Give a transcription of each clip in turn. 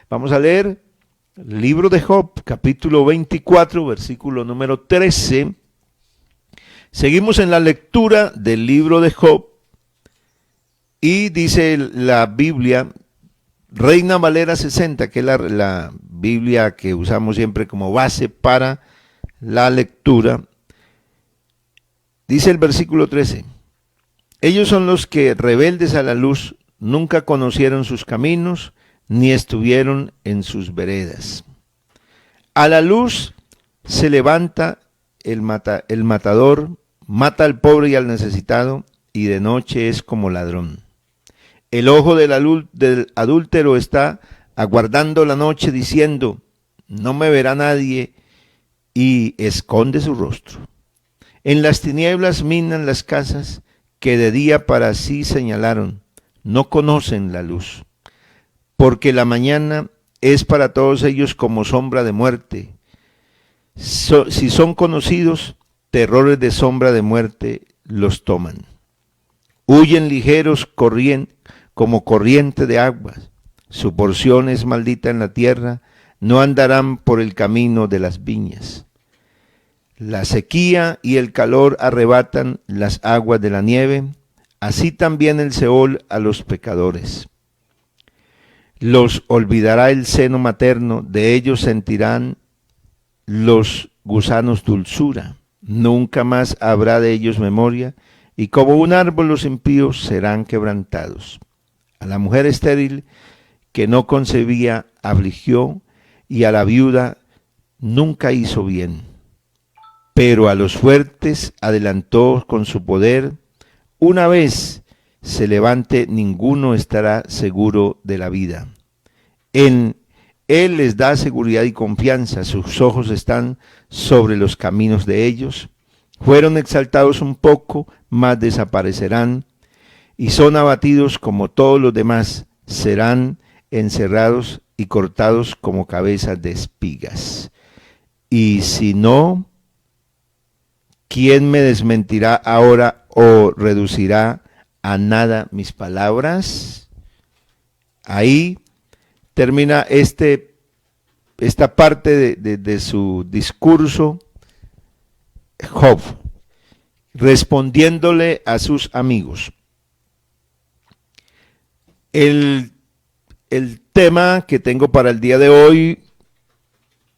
Vamos a leer el libro de Job, capítulo 24, versículo número 13. Seguimos en la lectura del libro de Job y dice la Biblia, Reina Valera 60, que es la Biblia que usamos siempre como base para la lectura. Dice el versículo 13, ellos son los que, rebeldes a la luz, nunca conocieron sus caminos, ni estuvieron en sus veredas. A la luz se levanta el matador, mata al pobre y al necesitado, y de noche es como ladrón. El ojo del adúltero está aguardando la noche, diciendo, no me verá nadie, y esconde su rostro. En las tinieblas minan las casas, que de día para sí señalaron, no conocen la luz. Porque la mañana es para todos ellos como sombra de muerte. Si son conocidos, terrores de sombra de muerte los toman. Huyen ligeros como corriente de aguas. Su porción es maldita en la tierra, no andarán por el camino de las viñas. La sequía y el calor arrebatan las aguas de la nieve, así también el Seol a los pecadores. Los olvidará el seno materno, de ellos sentirán los gusanos dulzura. Nunca más habrá de ellos memoria, y como un árbol los impíos serán quebrantados. A la mujer estéril que no concebía afligió, y a la viuda nunca hizo bien. Pero a los fuertes adelantó con su poder. Una vez se levante, ninguno estará seguro de la vida. En él les da seguridad y confianza, sus ojos están sobre los caminos de ellos. Fueron exaltados un poco, mas desaparecerán, y son abatidos como todos los demás, serán encerrados y cortados como cabezas de espigas. Y si no, ¿quién me desmentirá ahora o reducirá a nada mis palabras? Ahí termina esta parte de su discurso Job, respondiéndole a sus amigos. El tema que tengo para el día de hoy,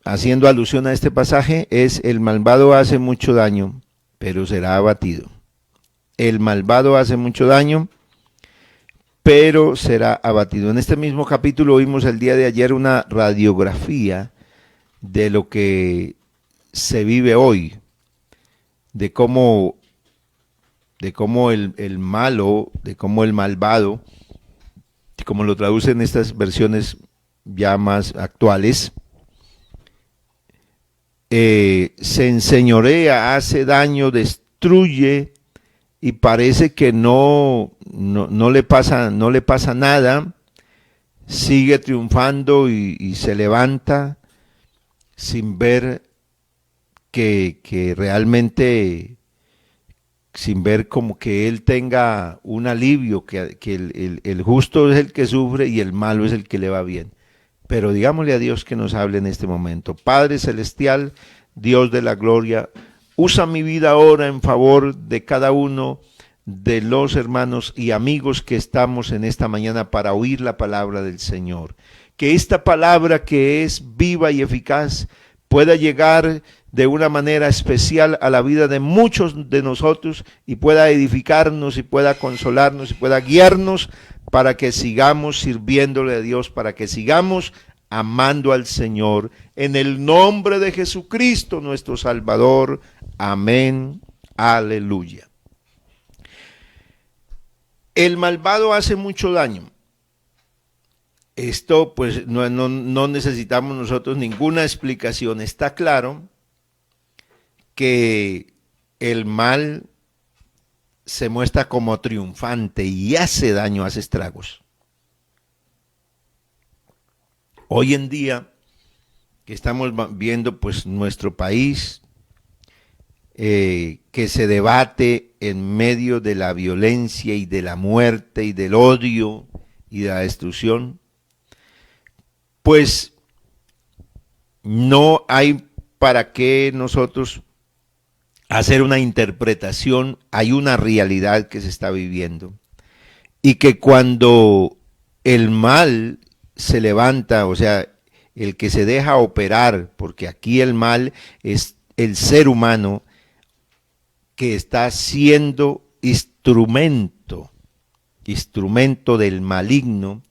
haciendo alusión a este pasaje, es: el malvado hace mucho daño, pero será abatido. El malvado hace mucho daño, pero será abatido. En este mismo capítulo vimos el día de ayer una radiografía de lo que se vive hoy, de cómo el malo, de cómo el malvado, como lo traducen estas versiones ya más actuales, se enseñorea, hace daño, destruye, y parece que no le pasa nada, sigue triunfando y se levanta sin ver que realmente, sin ver como que él tenga un alivio, que el justo es el que sufre y el malo es el que le va bien. Pero digámosle a Dios que nos hable en este momento. Padre Celestial, Dios de la gloria, usa mi vida ahora en favor de cada uno de los hermanos y amigos que estamos en esta mañana para oír la palabra del Señor. Que esta palabra, que es viva y eficaz, pueda llegar de una manera especial a la vida de muchos de nosotros y pueda edificarnos y pueda consolarnos y pueda guiarnos para que sigamos sirviéndole a Dios, para que sigamos amando al Señor. En el nombre de Jesucristo, nuestro Salvador. Amén. Aleluya. El malvado hace mucho daño. Esto pues no necesitamos nosotros ninguna explicación. Está claro que el mal se muestra como triunfante y hace daño, hace estragos. Hoy en día que estamos viendo pues nuestro país que se debate en medio de la violencia y de la muerte y del odio y de la destrucción, pues no hay para qué nosotros hacer una interpretación, hay una realidad que se está viviendo. Y que cuando el mal se levanta, o sea, el que se deja operar, porque aquí el mal es el ser humano que está siendo instrumento del maligno,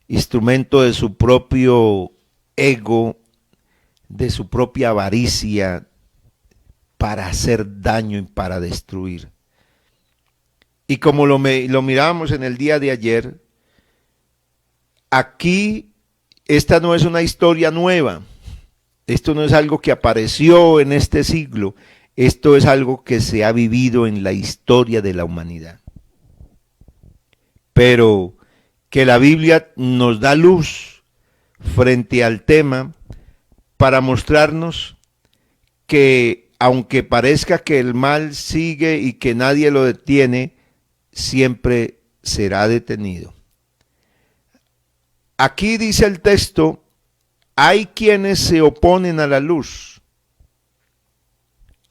instrumento de su propio ego, de su propia avaricia, para hacer daño y para destruir. Y como lo mirábamos en el día de ayer, aquí esta no es una historia nueva, esto no es algo que apareció en este siglo, esto es algo que se ha vivido en la historia de la humanidad. Pero que la Biblia nos da luz frente al tema para mostrarnos que aunque parezca que el mal sigue y que nadie lo detiene, siempre será detenido. Aquí dice el texto, hay quienes se oponen a la luz,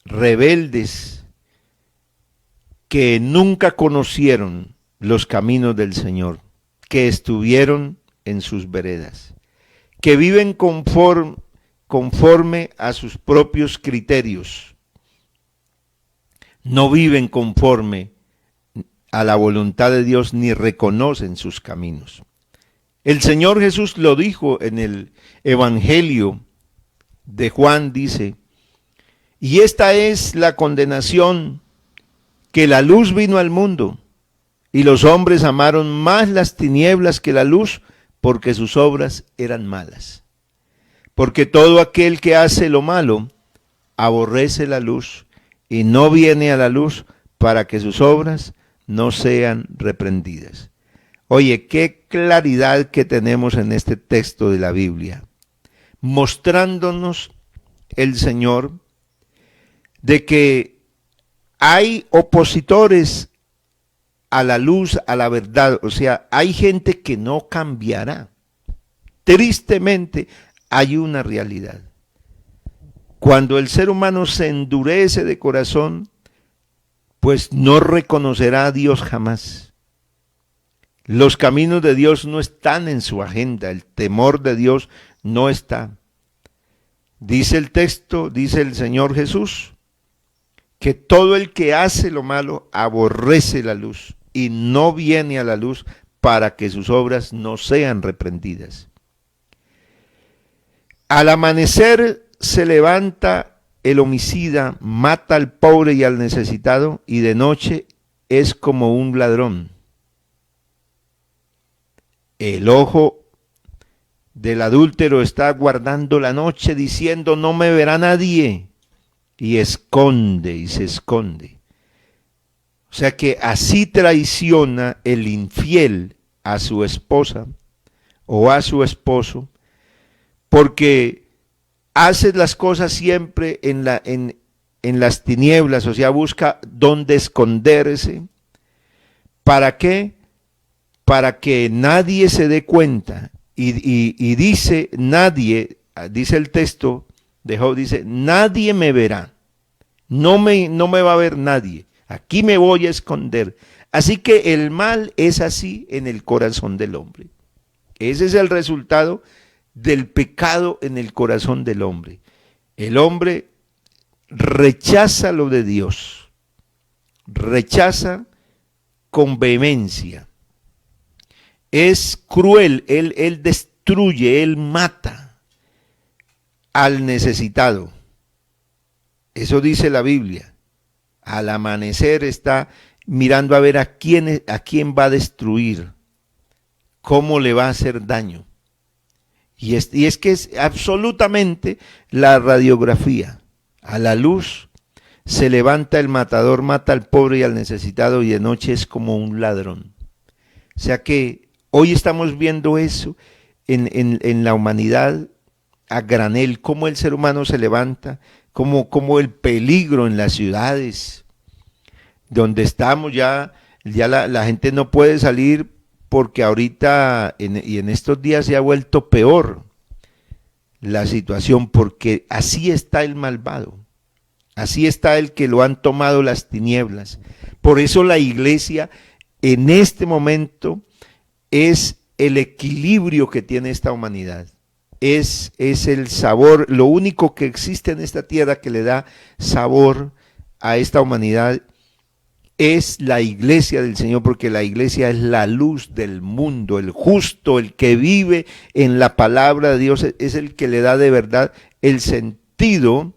rebeldes, que nunca conocieron los caminos del Señor, que estuvieron en sus veredas, que viven conforme a sus propios criterios, no viven conforme a la voluntad de Dios ni reconocen sus caminos. El Señor Jesús lo dijo en el Evangelio de Juan, dice, y esta es la condenación, que la luz vino al mundo, y los hombres amaron más las tinieblas que la luz, porque sus obras eran malas. Porque todo aquel que hace lo malo, aborrece la luz, y no viene a la luz para que sus obras no sean reprendidas. Oye, qué claridad que tenemos en este texto de la Biblia, mostrándonos el Señor de que hay opositores a la luz, a la verdad, o sea, hay gente que no cambiará. Tristemente, hay una realidad. Cuando el ser humano se endurece de corazón, pues no reconocerá a Dios jamás. Los caminos de Dios no están en su agenda, el temor de Dios no está. Dice el texto, dice el Señor Jesús, que todo el que hace lo malo aborrece la luz y no viene a la luz para que sus obras no sean reprendidas. Al amanecer se levanta el homicida, mata al pobre y al necesitado, y de noche es como un ladrón. El ojo del adúltero está guardando la noche diciendo no me verá nadie, y esconde y se esconde. O sea que así traiciona el infiel a su esposa o a su esposo, porque hace las cosas siempre en las tinieblas, o sea, busca dónde esconderse. ¿Para qué? Para que nadie se dé cuenta. Y dice nadie, dice el texto de Job, dice, nadie me verá, no me va a ver nadie, aquí me voy a esconder. Así que el mal es así en el corazón del hombre. Ese es el resultado del pecado en el corazón del hombre. El hombre rechaza lo de Dios, rechaza con vehemencia. Es cruel, él destruye, él mata al necesitado. Eso dice la Biblia. Al amanecer está mirando a ver a quién va a destruir, cómo le va a hacer daño. Y es que es absolutamente la radiografía. A la luz se levanta el matador, mata al pobre y al necesitado, y de noche es como un ladrón. O sea que hoy estamos viendo eso en la humanidad a granel, cómo el ser humano se levanta, cómo el peligro en las ciudades, donde estamos ya la gente no puede salir porque ahorita y en estos días se ha vuelto peor. la situación, porque así está el malvado, así está el que lo han tomado las tinieblas. Por eso la iglesia en este momento es el equilibrio que tiene esta humanidad. Es el sabor, lo único que existe en esta tierra que le da sabor a esta humanidad es la iglesia del Señor, porque la iglesia es la luz del mundo, el justo, el que vive en la palabra de Dios, es el que le da de verdad el sentido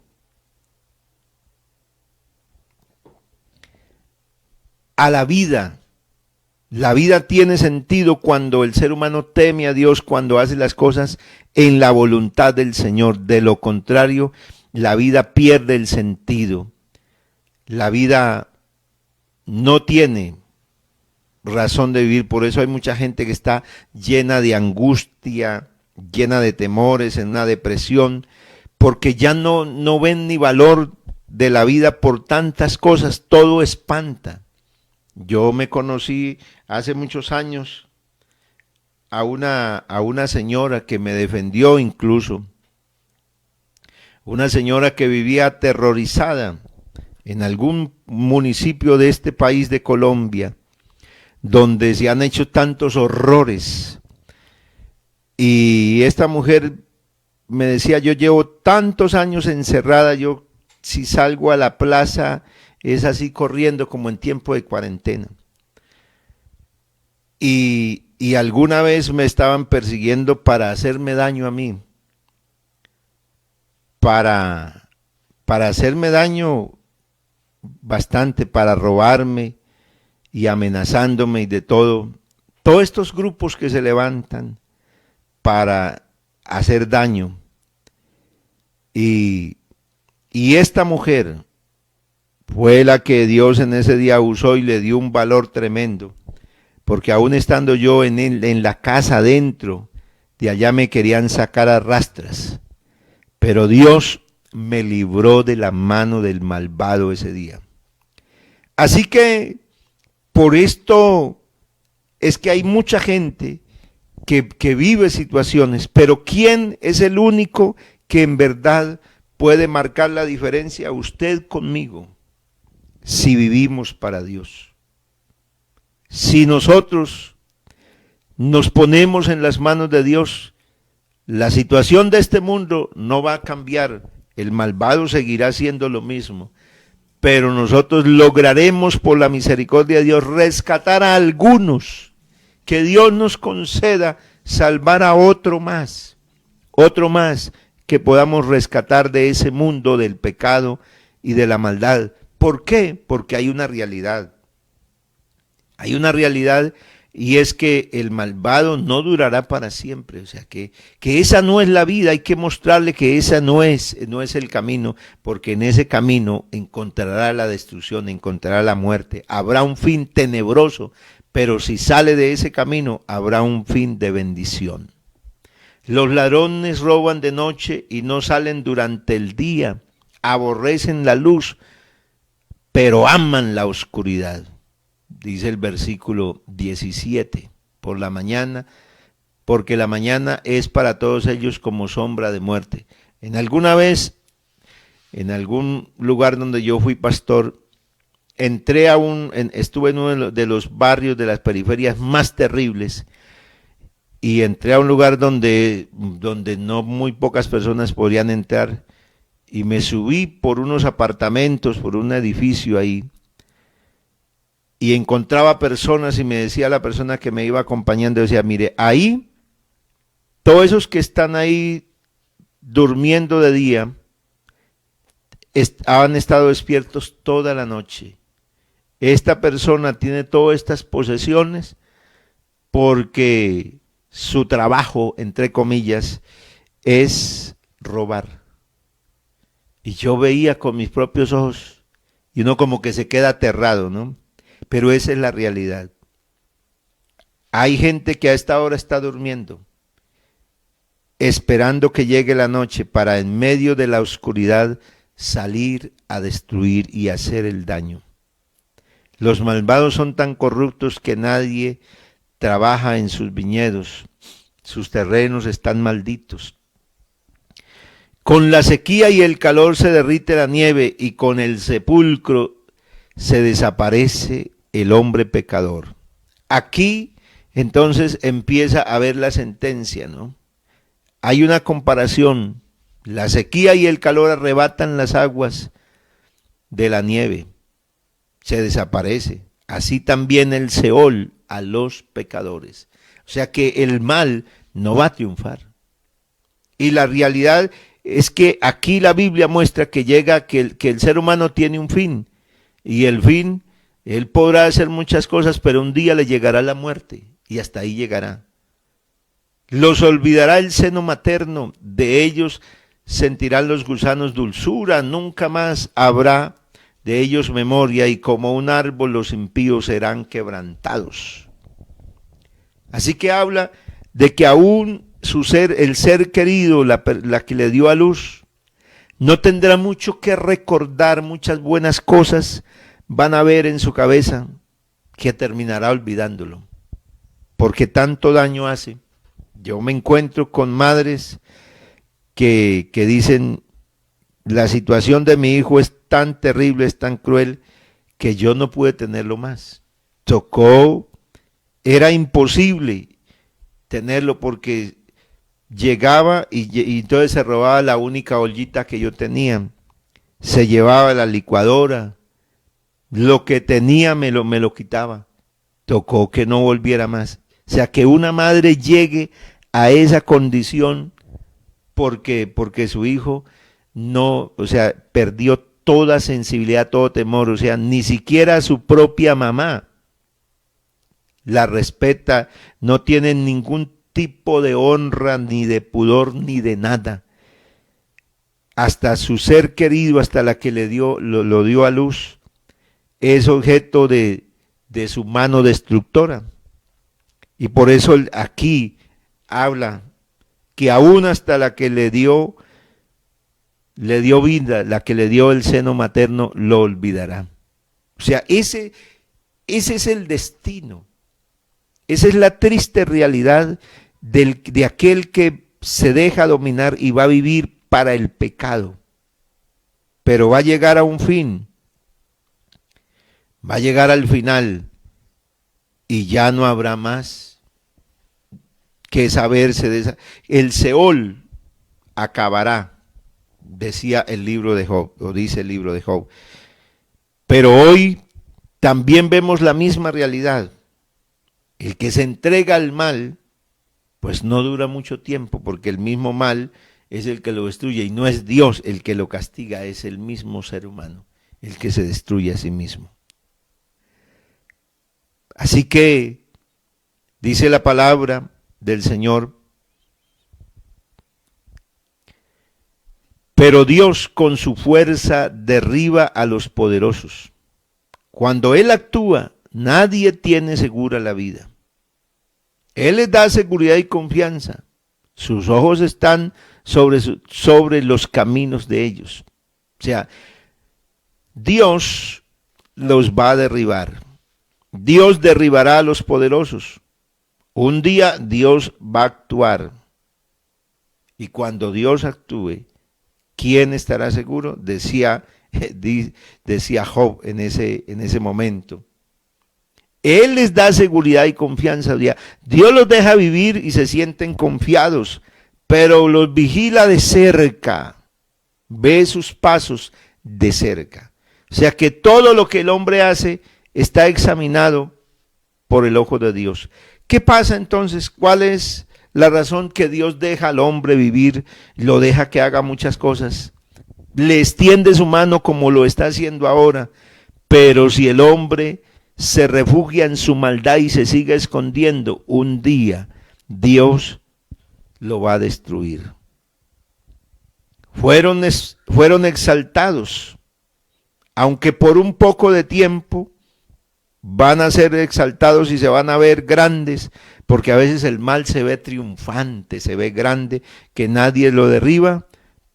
a la vida. La vida tiene sentido cuando el ser humano teme a Dios, cuando hace las cosas en la voluntad del Señor. De lo contrario, la vida pierde el sentido. La vida no tiene razón de vivir. Por eso hay mucha gente que está llena de angustia, llena de temores, en una depresión, porque ya no ven ni valor de la vida por tantas cosas. Todo espanta. Yo me conocí hace muchos años a una señora que me defendió incluso, una señora que vivía aterrorizada en algún municipio de este país de Colombia, donde se han hecho tantos horrores. Y esta mujer me decía, yo llevo tantos años encerrada, yo si salgo a la plaza es así corriendo como en tiempo de cuarentena. Y alguna vez me estaban persiguiendo para hacerme daño a mí, para hacerme daño bastante, para robarme y amenazándome y de todo. Todos estos grupos que se levantan para hacer daño. Y esta mujer fue la que Dios en ese día usó y le dio un valor tremendo, porque aún estando yo en la casa adentro, de allá me querían sacar a rastras, pero Dios me libró de la mano del malvado ese día. Así que por esto es que hay mucha gente que vive situaciones, pero ¿quién es el único que en verdad puede marcar la diferencia? Usted conmigo. Si vivimos para Dios, si nosotros nos ponemos en las manos de Dios, la situación de este mundo no va a cambiar, el malvado seguirá siendo lo mismo, pero nosotros lograremos por la misericordia de Dios rescatar a algunos, que Dios nos conceda salvar a otro más que podamos rescatar de ese mundo del pecado y de la maldad. ¿Por qué? Porque hay una realidad. Hay una realidad y es que el malvado no durará para siempre. O sea, que esa no es la vida. Hay que mostrarle que esa no es el camino, porque en ese camino encontrará la destrucción, encontrará la muerte. Habrá un fin tenebroso, pero si sale de ese camino, habrá un fin de bendición. Los ladrones roban de noche y no salen durante el día. Aborrecen la luz, pero aman la oscuridad, dice el versículo 17, por la mañana, porque la mañana es para todos ellos como sombra de muerte. Alguna vez, en algún lugar donde yo fui pastor, estuve en uno de los barrios de las periferias más terribles, y entré a un lugar donde no muy pocas personas podrían entrar, y me subí por unos apartamentos, por un edificio ahí, y encontraba personas y me decía la persona que me iba acompañando, decía, mire, ahí, todos esos que están ahí durmiendo de día, han estado despiertos toda la noche. Esta persona tiene todas estas posesiones porque su trabajo, entre comillas, es robar. Y yo veía con mis propios ojos, y uno como que se queda aterrado, ¿no? Pero esa es la realidad. Hay gente que a esta hora está durmiendo, esperando que llegue la noche para en medio de la oscuridad salir a destruir y hacer el daño. Los malvados son tan corruptos que nadie trabaja en sus viñedos, sus terrenos están malditos. Con la sequía y el calor se derrite la nieve y con el sepulcro se desaparece el hombre pecador. Aquí entonces empieza a ver la sentencia, ¿no? Hay una comparación. La sequía y el calor arrebatan las aguas de la nieve. Se desaparece. Así también el Seol a los pecadores. O sea que el mal no va a triunfar. Y la realidad es que aquí la Biblia muestra que llega, que el ser humano tiene un fin. Y el fin, él podrá hacer muchas cosas, pero un día le llegará la muerte. Y hasta ahí llegará. Los olvidará el seno materno, de ellos sentirán los gusanos dulzura, nunca más habrá de ellos memoria, y como un árbol los impíos serán quebrantados. Así que habla de que aún su ser, el ser querido, la que le dio a luz, no tendrá mucho que recordar, muchas buenas cosas van a ver en su cabeza, que terminará olvidándolo, porque tanto daño hace. Yo me encuentro con madres que dicen, la situación de mi hijo es tan terrible, es tan cruel, que yo no pude tenerlo más. Tocó, era imposible tenerlo porque llegaba y entonces se robaba la única ollita que yo tenía, se llevaba la licuadora, lo que tenía me lo quitaba. Tocó que no volviera más. O sea, que una madre llegue a esa condición porque su hijo no, o sea, perdió toda sensibilidad, todo temor, o sea, ni siquiera a su propia mamá la respeta, no tiene ningún tipo de honra, ni de pudor, ni de nada. Hasta su ser querido, hasta la que le dio, lo dio a luz, es objeto de su mano destructora. Y por eso aquí habla que aún hasta la que le dio vida, la que le dio el seno materno, lo olvidará. O sea, ese es el destino. Esa es la triste realidad de aquel que se deja dominar y va a vivir para el pecado. Pero va a llegar a un fin. Va a llegar al final y ya no habrá más que saberse de esa. El Seol acabará, decía el libro de Job, o dice el libro de Job. Pero hoy también vemos la misma realidad. El que se entrega al mal, pues no dura mucho tiempo, porque el mismo mal es el que lo destruye, y no es Dios el que lo castiga, es el mismo ser humano el que se destruye a sí mismo. Así que dice la palabra del Señor, pero Dios con su fuerza derriba a los poderosos. Cuando Él actúa, nadie tiene segura la vida. Él les da seguridad y confianza. Sus ojos están sobre los caminos de ellos. O sea, Dios los va a derribar. Dios derribará a los poderosos. Un día Dios va a actuar. Y cuando Dios actúe, ¿quién estará seguro? Decía Job en ese momento. Él les da seguridad y confianza. Dios los deja vivir y se sienten confiados, pero los vigila de cerca, ve sus pasos de cerca. O sea que todo lo que el hombre hace está examinado por el ojo de Dios. ¿Qué pasa entonces? ¿Cuál es la razón que Dios deja al hombre vivir, lo deja que haga muchas cosas? Le extiende su mano como lo está haciendo ahora, pero si el hombre se refugia en su maldad y se sigue escondiendo, un día Dios lo va a destruir. Fueron exaltados, aunque por un poco de tiempo van a ser exaltados y se van a ver grandes, porque a veces el mal se ve triunfante, se ve grande, que nadie lo derriba,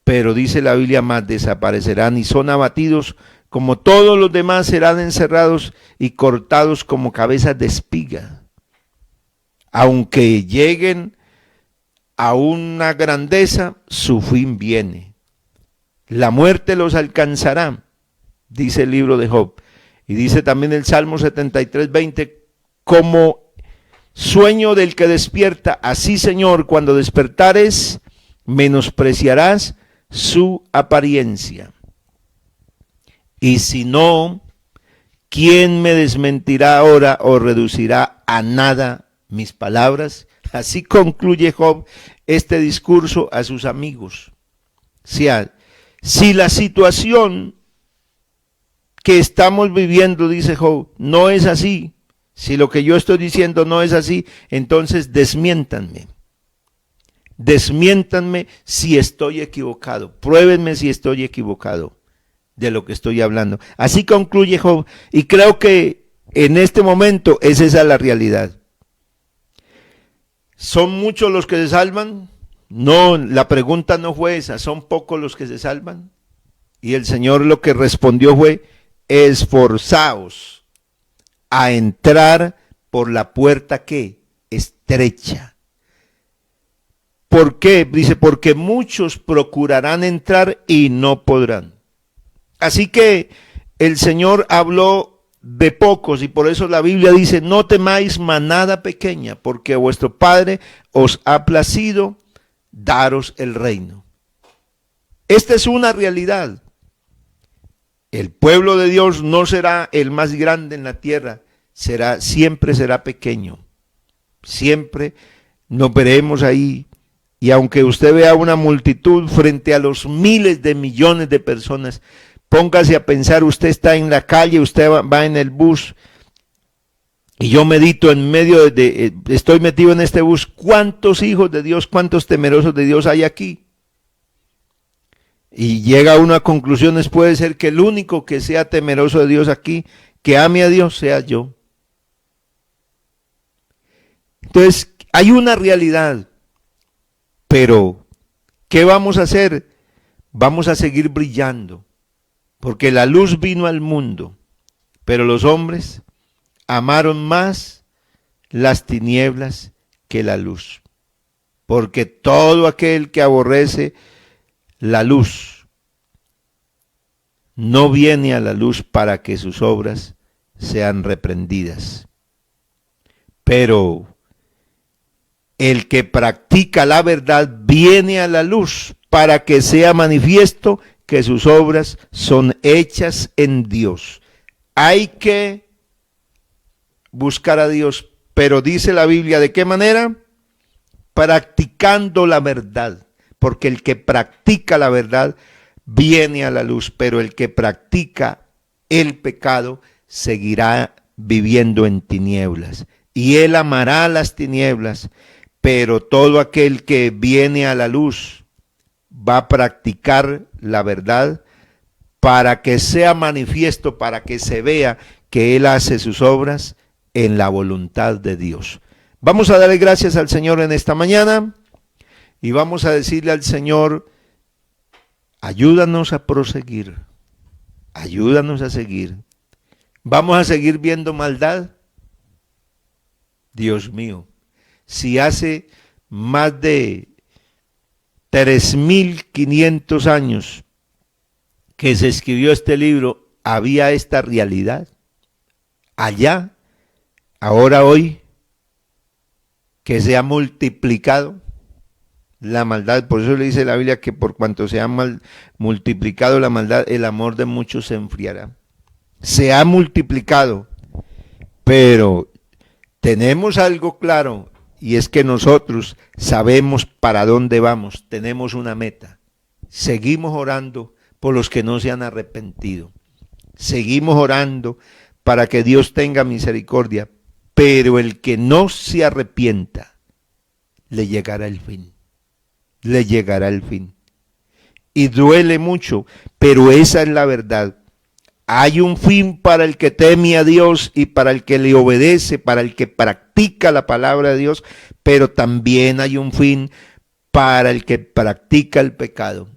pero dice la Biblia, más desaparecerán y son abatidos, como todos los demás serán encerrados y cortados como cabezas de espiga. Aunque lleguen a una grandeza, su fin viene. La muerte los alcanzará, dice el libro de Job. Y dice también el Salmo 73:20, como sueño del que despierta, así Señor, cuando despertares, menospreciarás su apariencia. Y si no, ¿quién me desmentirá ahora o reducirá a nada mis palabras? Así concluye Job este discurso a sus amigos. O sea, si la situación que estamos viviendo, dice Job, no es así, si lo que yo estoy diciendo no es así, entonces desmiéntanme. Desmiéntanme si estoy equivocado. Pruébenme si estoy equivocado de lo que estoy hablando. Así concluye Job. Y creo que en este momento es esa la realidad. ¿Son muchos los que se salvan? No, la pregunta no fue esa. ¿Son pocos los que se salvan? Y el Señor lo que respondió fue, esforzaos a entrar por la puerta que estrecha. ¿Por qué? Dice, porque muchos procurarán entrar y no podrán. Así que el Señor habló de pocos y por eso la Biblia dice, no temáis manada pequeña, porque vuestro Padre os ha placido daros el reino. Esta es una realidad. El pueblo de Dios no será el más grande en la tierra, siempre será pequeño. Siempre nos veremos ahí. Y aunque usted vea una multitud frente a los miles de millones de personas, póngase a pensar, usted está en la calle, usted va en el bus, y yo medito en medio estoy metido en este bus, ¿cuántos hijos de Dios, cuántos temerosos de Dios hay aquí? Y llega a una conclusión, puede ser que el único que sea temeroso de Dios aquí, que ame a Dios, sea yo. Entonces, hay una realidad, pero ¿qué vamos a hacer? Vamos a seguir brillando, porque la luz vino al mundo, pero los hombres amaron más las tinieblas que la luz, porque todo aquel que aborrece la luz no viene a la luz para que sus obras sean reprendidas. Pero el que practica la verdad viene a la luz para que sea manifiesto que sus obras son hechas en Dios. Hay que buscar a Dios, pero dice la Biblia, ¿de qué manera? Practicando la verdad, porque el que practica la verdad viene a la luz, pero el que practica el pecado seguirá viviendo en tinieblas, y él amará las tinieblas, pero todo aquel que viene a la luz va a practicar la verdad para que sea manifiesto, para que se vea que él hace sus obras en la voluntad de Dios. Vamos a darle gracias al Señor en esta mañana y vamos a decirle al Señor, ayúdanos a proseguir, ayúdanos a seguir. ¿Vamos a seguir viendo maldad? Dios mío, si hace más de 3.500 años que se escribió este libro, había esta realidad. Allá, ahora hoy, que se ha multiplicado la maldad. Por eso le dice la Biblia que por cuanto se ha multiplicado la maldad, el amor de muchos se enfriará. Se ha multiplicado, pero tenemos algo claro, y es que nosotros sabemos para dónde vamos, tenemos una meta. Seguimos orando por los que no se han arrepentido. Seguimos orando para que Dios tenga misericordia, pero el que no se arrepienta, le llegará el fin. Le llegará el fin. Y duele mucho, pero esa es la verdad. Hay un fin para el que teme a Dios y para el que le obedece, para el que practica la palabra de Dios, pero también hay un fin para el que practica el pecado.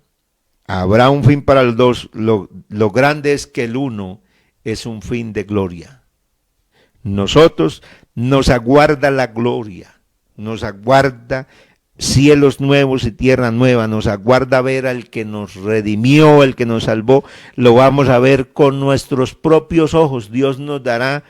Habrá un fin para los dos. Lo grande es que el uno es un fin de gloria. Nosotros nos aguarda la gloria, nos aguarda cielos nuevos y tierra nueva. Nos aguarda ver al que nos redimió, el que nos salvó. Lo vamos a ver con nuestros propios ojos. Dios nos dará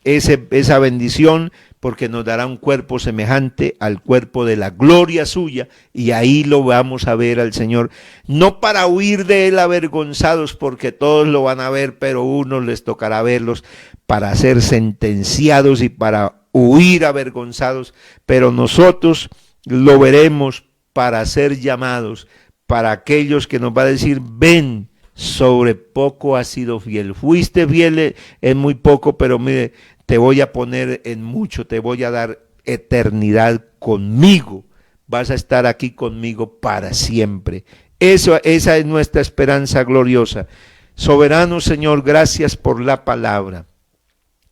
esa bendición, porque nos dará un cuerpo semejante al cuerpo de la gloria suya, y ahí lo vamos a ver al Señor, no para huir de él avergonzados, porque todos lo van a ver, pero unos les tocará verlos para ser sentenciados y para huir avergonzados, pero nosotros lo veremos para ser llamados, para aquellos que nos va a decir: ven, sobre poco has sido fiel, fuiste fiel en muy poco, pero mire, te voy a poner en mucho, te voy a dar eternidad conmigo, vas a estar aquí conmigo para siempre. Esa es nuestra esperanza gloriosa. Soberano Señor, gracias por la palabra,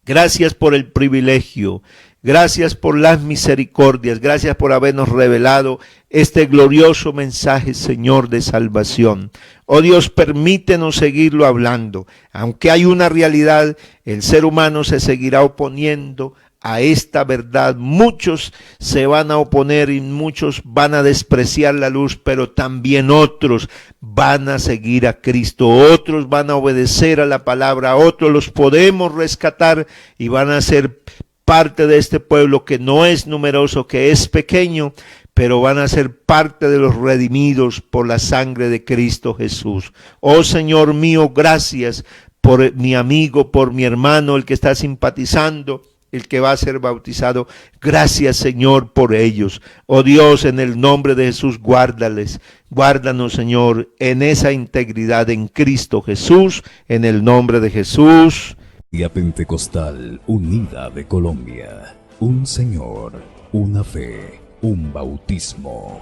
gracias por el privilegio, gracias por las misericordias, gracias por habernos revelado este glorioso mensaje, Señor, de salvación. Oh Dios, permítenos seguirlo hablando. Aunque hay una realidad, el ser humano se seguirá oponiendo a esta verdad. Muchos se van a oponer y muchos van a despreciar la luz, pero también otros van a seguir a Cristo, otros van a obedecer a la palabra, otros los podemos rescatar y van a ser parte de este pueblo que no es numeroso, que es pequeño, pero van a ser parte de los redimidos por la sangre de Cristo Jesús. Oh Señor mío, gracias por mi amigo, por mi hermano, el que está simpatizando, el que va a ser bautizado. Gracias, Señor, por ellos. Oh Dios, en el nombre de Jesús, guárdales. Guárdanos, Señor, en esa integridad en Cristo Jesús, en el nombre de Jesús. Iglesia Pentecostal Unida de Colombia. Un Señor, una fe, un bautismo.